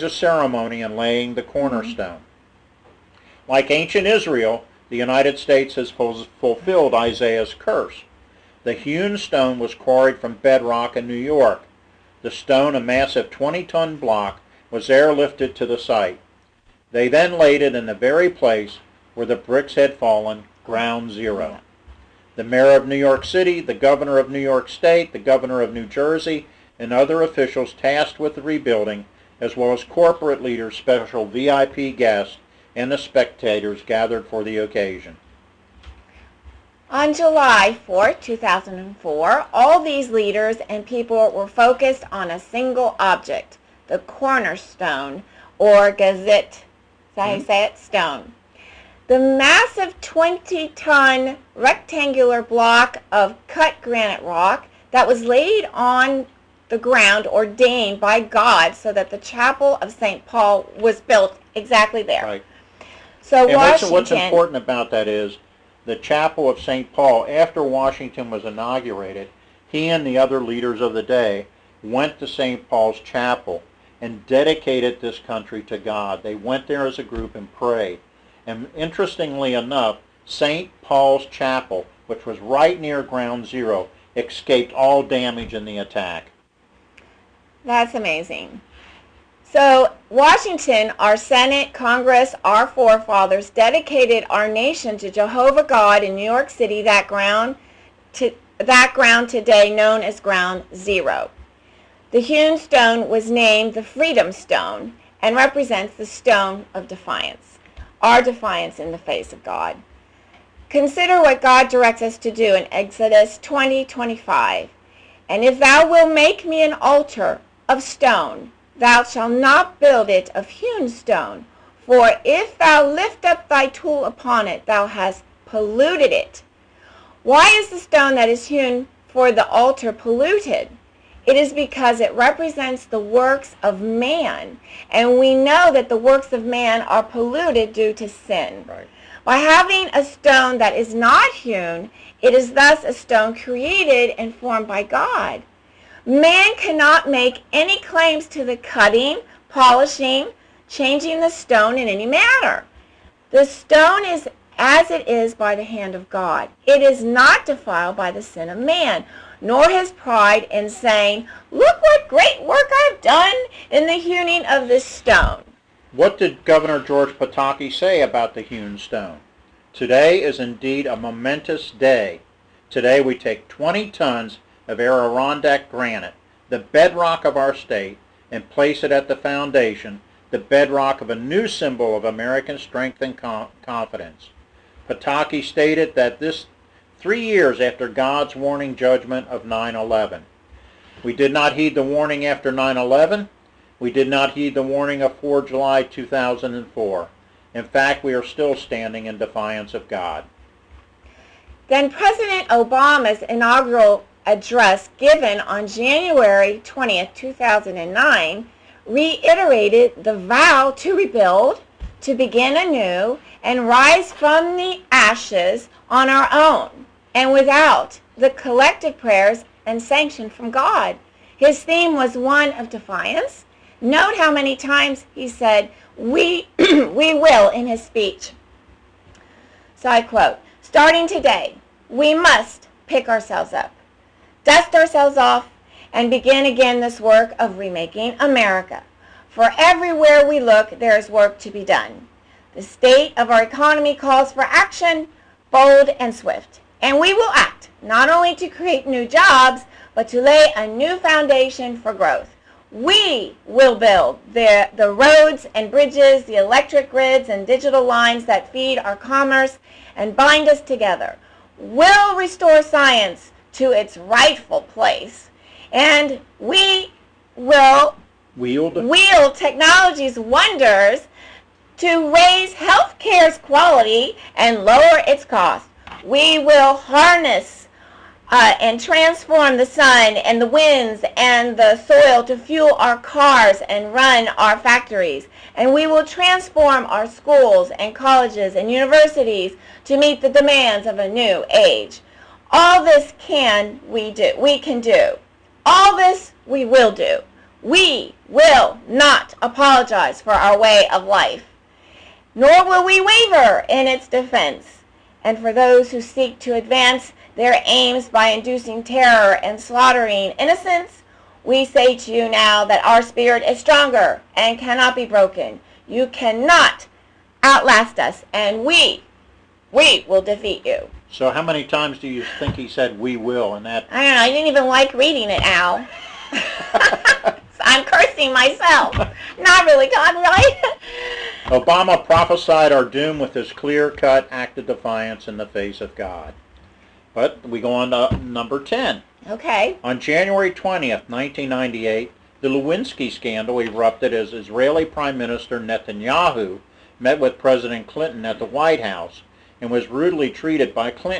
a ceremony in laying the cornerstone. Like ancient Israel, the United States has fulfilled Isaiah's curse. The hewn stone was quarried from bedrock in New York. The stone, a massive 20-ton block, was airlifted to the site. They then laid it in the very place where the bricks had fallen, ground zero. The mayor of New York City, the governor of New York State, the governor of New Jersey, and other officials tasked with the rebuilding, as well as corporate leaders, special VIP guests, and the spectators gathered for the occasion. On July 4, 2004, all these leaders and people were focused on a single object, the cornerstone, or gazette, how you say it, stone. The massive 20-ton rectangular block of cut granite rock that was laid on the ground ordained by God so that the chapel of St. Paul was built exactly there. Right. So and Washington, what's important about that is the chapel of St. Paul, after Washington was inaugurated, he and the other leaders of the day went to St. Paul's chapel and dedicated this country to God. They went there as a group and prayed. And interestingly enough, St. Paul's Chapel, which was right near ground zero, escaped all damage in the attack. That's amazing. So Washington, our Senate, Congress, our forefathers dedicated our nation to Jehovah God in New York City, that ground today known as Ground Zero. The hewn stone was named the Freedom Stone and represents the stone of defiance, our defiance in the face of God. Consider what God directs us to do in Exodus 20:25. And if thou wilt make me an altar of stone, thou shalt not build it of hewn stone, for if thou lift up thy tool upon it, thou hast polluted it. Why is the stone that is hewn for the altar polluted? It is because it represents the works of man, and we know that the works of man are polluted due to sin. Right. By having a stone that is not hewn, it is thus a stone created and formed by God. Man cannot make any claims to the cutting, polishing, changing the stone in any manner. The stone is as it is by the hand of God. It is not defiled by the sin of man, nor his pride in saying, look what great work I've done in the hewing of this stone. What did Governor George Pataki say about the hewn stone? Today is indeed a momentous day. Today we take 20 tons of Adirondack granite, the bedrock of our state, and place it at the foundation, the bedrock of a new symbol of American strength and confidence. Pataki stated that this 3 years after God's warning judgment of 9/11. We did not heed the warning after 9/11. We did not heed the warning of 4 July 2004. In fact, we are still standing in defiance of God. Then President Obama's inaugural address given on January 20th, 2009, reiterated the vow to rebuild, to begin anew, and rise from the ashes on our own, and without the collective prayers and sanction from God. His theme was one of defiance. Note how many times he said, we will in his speech. So I quote, starting today, we must pick ourselves up, dust ourselves off, and begin again this work of remaking America. For everywhere we look, there is work to be done. The state of our economy calls for action, bold and swift. And we will act, not only to create new jobs, but to lay a new foundation for growth. We will build the roads and bridges, the electric grids and digital lines that feed our commerce and bind us together. We'll restore science to its rightful place. And we will wield technology's wonders to raise healthcare's quality and lower its cost. We will harness and transform the sun and the winds and the soil to fuel our cars and run our factories. And we will transform our schools and colleges and universities to meet the demands of a new age. All this we can do. All this we will do. We will not apologize for our way of life, nor will we waver in its defense. And for those who seek to advance their aims by inducing terror and slaughtering innocents, we say to you now that our spirit is stronger and cannot be broken. You cannot outlast us, and we will defeat you. So how many times do you think he said "we will" in that? I don't know. I didn't even like reading it, Al. I'm cursing myself. Not really, God, right? Obama prophesied our doom with his clear-cut act of defiance in the face of God. But we go on to number 10. Okay. On January 20th, 1998, the Lewinsky scandal erupted as Israeli Prime Minister Netanyahu met with President Clinton at the White House and was rudely treated by Clinton.